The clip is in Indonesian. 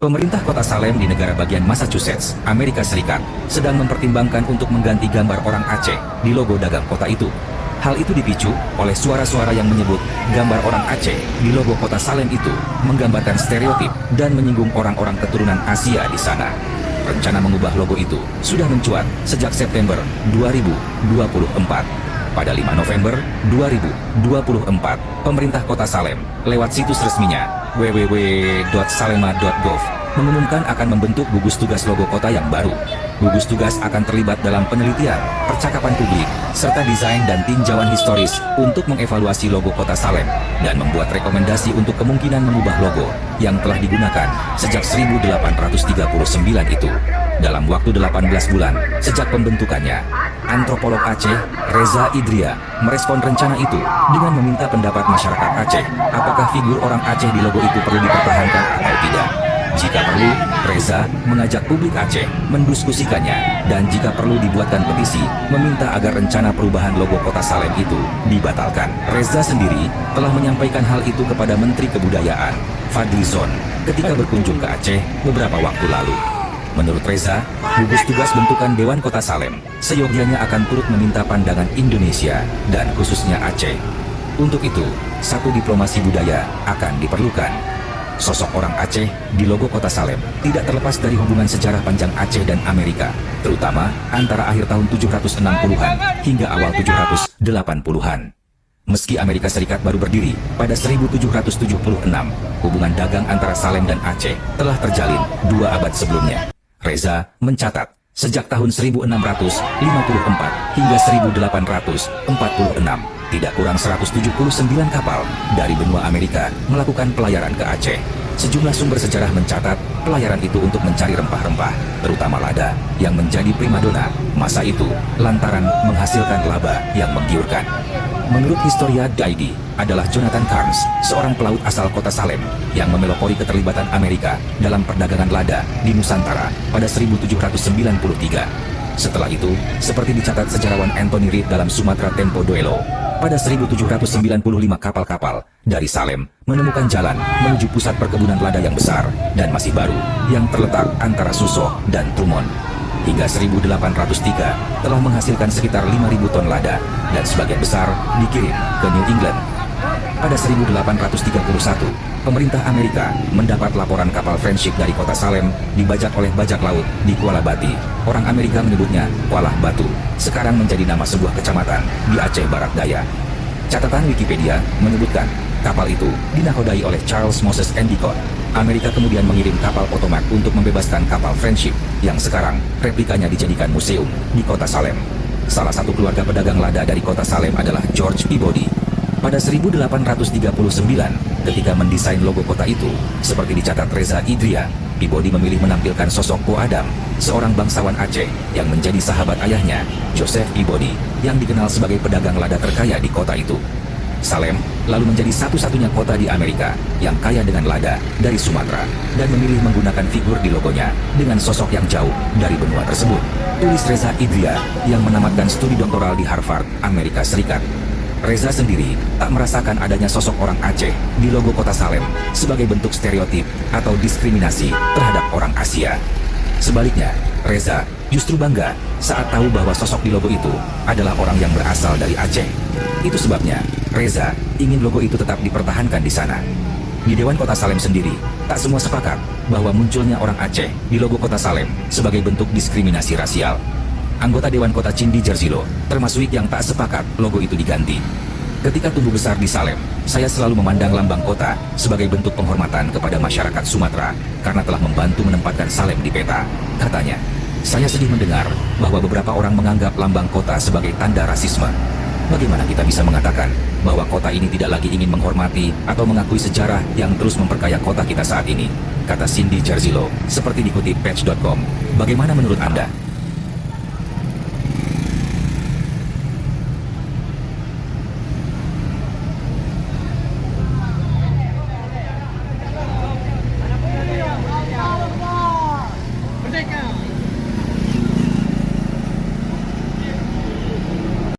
Pemerintah kota Salem di negara bagian Massachusetts, Amerika Serikat, sedang mempertimbangkan untuk mengganti gambar orang Aceh di logo dagang kota itu. Hal itu dipicu oleh suara-suara yang menyebut gambar orang Aceh di logo kota Salem itu menggambarkan stereotip dan menyinggung orang-orang keturunan Asia di sana. Rencana mengubah logo itu sudah mencuat sejak September 2024. Pada 5 November 2024, pemerintah kota Salem lewat situs resminya www.salema.gov mengumumkan akan membentuk gugus tugas logo kota yang baru. Gugus tugas akan terlibat dalam penelitian, percakapan publik, serta desain dan tinjauan historis untuk mengevaluasi logo kota Salem dan membuat rekomendasi untuk kemungkinan mengubah logo yang telah digunakan sejak 1839 itu. Dalam waktu 18 bulan sejak pembentukannya, antropolog Aceh, Reza Idria, merespon rencana itu dengan meminta pendapat masyarakat Aceh apakah figur orang Aceh di logo itu perlu dipertahankan atau tidak. Jika perlu, Reza mengajak publik Aceh mendiskusikannya dan jika perlu dibuatkan petisi meminta agar rencana perubahan logo kota Salem itu dibatalkan. Reza sendiri telah menyampaikan hal itu kepada Menteri Kebudayaan, Fadly Zon, ketika berkunjung ke Aceh beberapa waktu lalu. Menurut Reza, gugus tugas bentukan Dewan Kota Salem seyogyanya akan turut meminta pandangan Indonesia dan khususnya Aceh. Untuk itu, satu diplomasi budaya akan diperlukan. Sosok orang Aceh di logo kota Salem tidak terlepas dari hubungan sejarah panjang Aceh dan Amerika, terutama antara akhir tahun 760-an hingga awal 780-an. Meski Amerika Serikat baru berdiri pada 1776, hubungan dagang antara Salem dan Aceh telah terjalin 2 abad sebelumnya. Reza mencatat, sejak tahun 1654 hingga 1846, tidak kurang 179 kapal dari benua Amerika melakukan pelayaran ke Aceh. Sejumlah sumber sejarah mencatat pelayaran itu untuk mencari rempah-rempah, terutama lada, yang menjadi primadona masa itu lantaran menghasilkan laba yang menggiurkan. Menurut Historia ID, adalah Jonathan Carnes, seorang pelaut asal kota Salem yang memelopori keterlibatan Amerika dalam perdagangan lada di Nusantara pada 1793. Setelah itu, seperti dicatat sejarawan Anthony Reid dalam Sumatra Tempo Duelo, pada 1795 kapal-kapal dari Salem menemukan jalan menuju pusat perkebunan lada yang besar dan masih baru yang terletak antara Susoh dan Trumon. Hingga 1803 telah menghasilkan sekitar 5.000 ton lada dan sebagian besar dikirim ke New England. Pada 1831, pemerintah Amerika mendapat laporan kapal Friendship dari kota Salem dibajak oleh bajak laut di Kuala Bati. Orang Amerika menyebutnya Kuala Batu, sekarang menjadi nama sebuah kecamatan di Aceh Barat Daya. Catatan Wikipedia menyebutkan kapal itu dinakodai oleh Charles Moses Endicott. Amerika kemudian mengirim kapal Potomac untuk membebaskan kapal Friendship yang sekarang replikanya dijadikan museum di kota Salem. Salah satu keluarga pedagang lada dari kota Salem adalah George Peabody. Pada 1839, ketika mendesain logo kota itu, seperti dicatat Reza Idria, Peabody memilih menampilkan sosok Po Adam, seorang bangsawan Aceh yang menjadi sahabat ayahnya, Joseph Peabody, yang dikenal sebagai pedagang lada terkaya di kota itu. Salem lalu menjadi satu-satunya kota di Amerika yang kaya dengan lada dari Sumatera dan memilih menggunakan figur di logonya dengan sosok yang jauh dari benua tersebut. Tulis Reza Idria yang menamatkan studi doktoral di Harvard, Amerika Serikat. Reza sendiri tak merasakan adanya sosok orang Aceh di logo kota Salem sebagai bentuk stereotip atau diskriminasi terhadap orang Asia. Sebaliknya, Reza justru bangga saat tahu bahwa sosok di logo itu adalah orang yang berasal dari Aceh. Itu sebabnya Reza ingin logo itu tetap dipertahankan di sana. Di Dewan Kota Salem sendiri, tak semua sepakat bahwa munculnya orang Aceh di logo kota Salem sebagai bentuk diskriminasi rasial. Anggota Dewan Kota Cindi Jerzilo termasuk yang tak sepakat logo itu diganti. Ketika tumbuh besar di Salem, saya selalu memandang lambang kota sebagai bentuk penghormatan kepada masyarakat Sumatera karena telah membantu menempatkan Salem di peta, katanya. Saya sedih mendengar bahwa beberapa orang menganggap lambang kota sebagai tanda rasisme. Bagaimana kita bisa mengatakan bahwa kota ini tidak lagi ingin menghormati atau mengakui sejarah yang terus memperkaya kota kita saat ini? Kata Cindy Jerzilo, seperti dikutip Patch.com. Bagaimana menurut Anda?